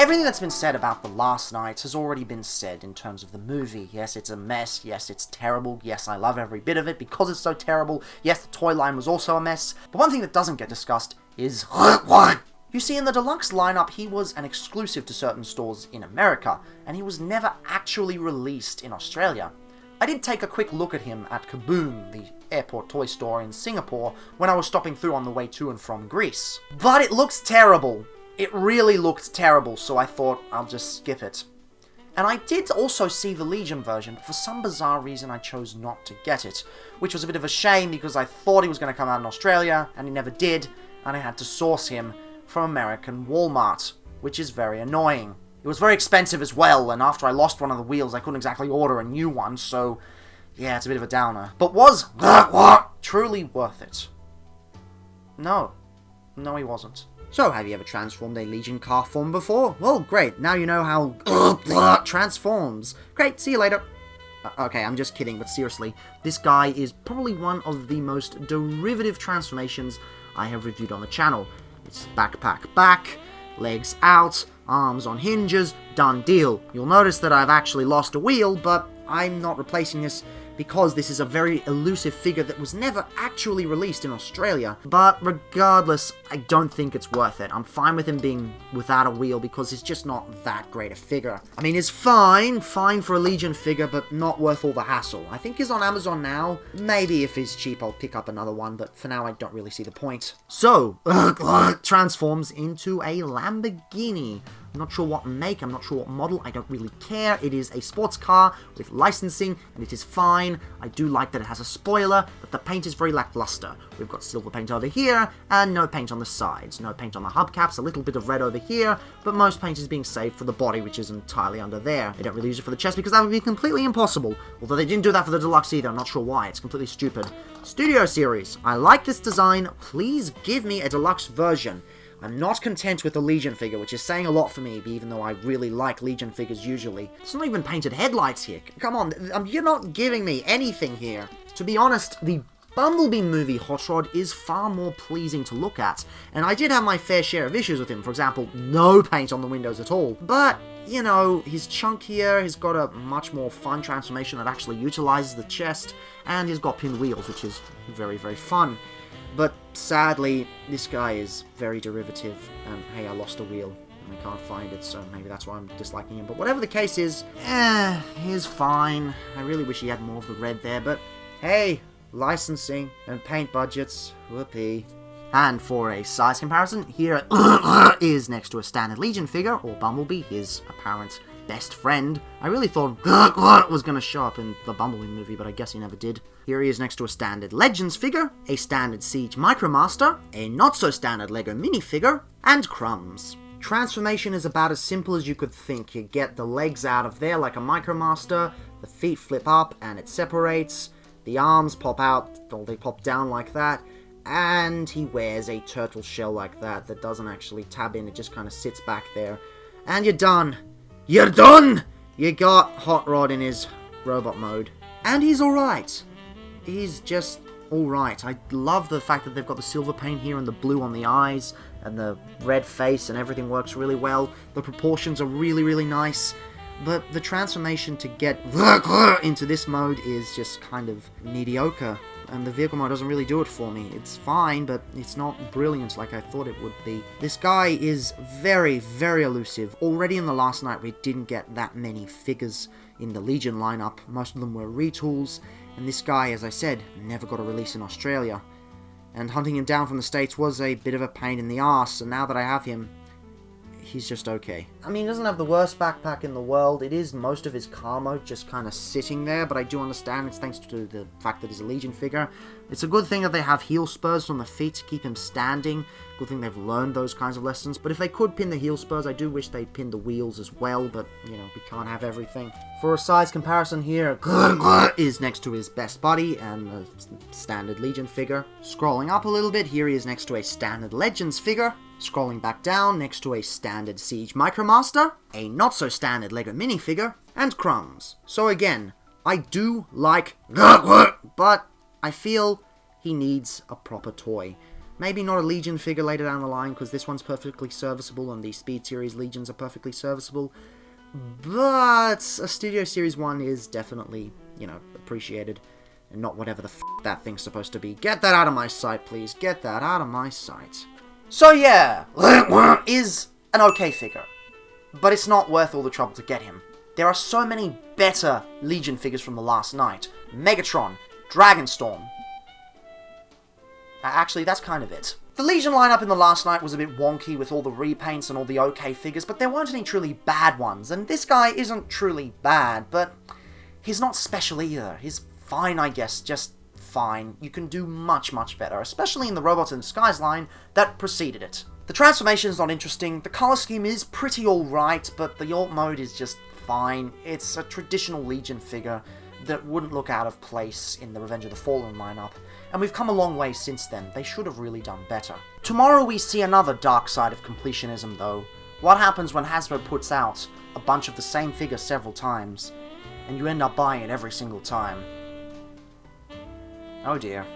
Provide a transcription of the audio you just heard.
Everything that's been said about The Last Knight has already been said in terms of the movie. Yes, it's a mess. Yes, it's terrible. Yes, I love every bit of it because it's so terrible. Yes, the toy line was also a mess. But one thing that doesn't get discussed is... You see, in the deluxe lineup, he was an exclusive to certain stores in America, and he was never actually released in Australia. I did take a quick look at him at Kaboom, the airport toy store in Singapore, when I was stopping through on the way to and from Greece. But it looks terrible. It really looked terrible, so I thought I'll just skip it. And I did also see the Legion version, but for some bizarre reason I chose not to get it, which was a bit of a shame because I thought he was going to come out in Australia, and he never did, and I had to source him from American Walmart, which is very annoying. It was very expensive as well, and after I lost one of the wheels, I couldn't exactly order a new one, so yeah, it's a bit of a downer. But was truly worth it? No. No, he wasn't. So, have you ever transformed a Legion car form before? Well, great, now you know how transforms. Great, see you later. Okay, I'm just kidding, but seriously, this guy is probably one of the most derivative transformations I have reviewed on the channel. It's backpack back, legs out, arms on hinges, done deal. You'll notice that I've actually lost a wheel, but I'm not replacing this because this is a very elusive figure that was never actually released in Australia. But regardless, I don't think it's worth it. I'm fine with him being without a wheel because he's just not that great a figure. I mean, it's fine for a Legion figure, but not worth all the hassle. I think he's on Amazon now. Maybe if he's cheap, I'll pick up another one, but for now, I don't really see the point. So, transforms into a Lamborghini. I'm not sure what make, I'm not sure what model, I don't really care. It is a sports car with licensing, and it is fine. I do like that it has a spoiler, but the paint is very lackluster. We've got silver paint over here, and no paint on the sides. No paint on the hubcaps, a little bit of red over here, but most paint is being saved for the body, which is entirely under there. They don't really use it for the chest because that would be completely impossible. Although they didn't do that for the deluxe either, I'm not sure why, it's completely stupid. Studio Series, I like this design, please give me a deluxe version. I'm not content with the Legion figure, which is saying a lot for me, even though I really like Legion figures usually. There's not even painted headlights here. Come on, you're not giving me anything here. To be honest, the Bumblebee movie Hot Rod is far more pleasing to look at, and I did have my fair share of issues with him. For example, no paint on the windows at all. But, you know, he's chunkier, he's got a much more fun transformation that actually utilizes the chest, and he's got pinned wheels, which is very, very fun. But sadly, this guy is very derivative, and hey, I lost a wheel, and I can't find it, so maybe that's why I'm disliking him. But whatever the case is, he's fine. I really wish he had more of the red there, but hey, licensing and paint budgets, whoopee. And for a size comparison, here is next to a standard Legion figure, or Bumblebee, his apparent best friend. I really thought was going to show up in the Bumblebee movie, but I guess he never did. Here he is next to a standard Legends figure, a standard Siege Micromaster, a not-so-standard LEGO minifigure, and Crumbs. Transformation is about as simple as you could think. You get the legs out of there like a Micromaster, the feet flip up and it separates, the arms pop out, or they pop down like that, and he wears a turtle shell like that that doesn't actually tab in, it just kind of sits back there. And you're done! You're done! You got Hot Rod in his robot mode. And he's alright. He's just alright. I love the fact that they've got the silver paint here and the blue on the eyes and the red face and everything works really well. The proportions are really, really nice. But the transformation to get into this mode is just kind of mediocre. And the vehicle mode doesn't really do it for me. It's fine, but it's not brilliant like I thought it would be. This guy is very, very elusive. Already in the Last Night, we didn't get that many figures in the Legion lineup. Most of them were retools, and this guy, as I said, never got a release in Australia. And hunting him down from the States was a bit of a pain in the arse, and now that I have him, he's just okay. I mean, he doesn't have the worst backpack in the world. It is most of his car mode just kind of sitting there, but I do understand it's thanks to the fact that he's a Legion figure. It's a good thing that they have heel spurs on the feet to keep him standing. Good thing they've learned those kinds of lessons. But if they could pin the heel spurs, I do wish they'd pin the wheels as well, but, you know, we can't have everything. For a size comparison here, is next to his best buddy and a standard Legion figure. Scrolling up a little bit, here he is next to a standard Legends figure. Scrolling back down, next to a standard Siege Micromaster, a not-so-standard LEGO minifigure, and Crumbs. So again, I do like but I feel he needs a proper toy. Maybe not a Legion figure later down the line, because this one's perfectly serviceable, and the Speed Series Legions are perfectly serviceable. But a Studio Series 1 is definitely, you know, appreciated. And not whatever the f*** that thing's supposed to be. Get that out of my sight, please. Get that out of my sight. So yeah, is an okay figure. But it's not worth all the trouble to get him. There are so many better Legion figures from the last night. Megatron, Dragonstorm. Actually, that's kind of it. The Legion lineup in the last night was a bit wonky with all the repaints and all the okay figures, but there weren't any truly bad ones, and this guy isn't truly bad, but he's not special either. He's fine, I guess, just fine. You can do much, much better, especially in the Robots in Disguise line that preceded it. The transformation is not interesting, the colour scheme is pretty alright, but the alt mode is just fine. It's a traditional Legion figure that wouldn't look out of place in the Revenge of the Fallen lineup, and we've come a long way since then. They should have really done better. Tomorrow we see another dark side of completionism though. What happens when Hasbro puts out a bunch of the same figure several times, and you end up buying it every single time? Oh dear.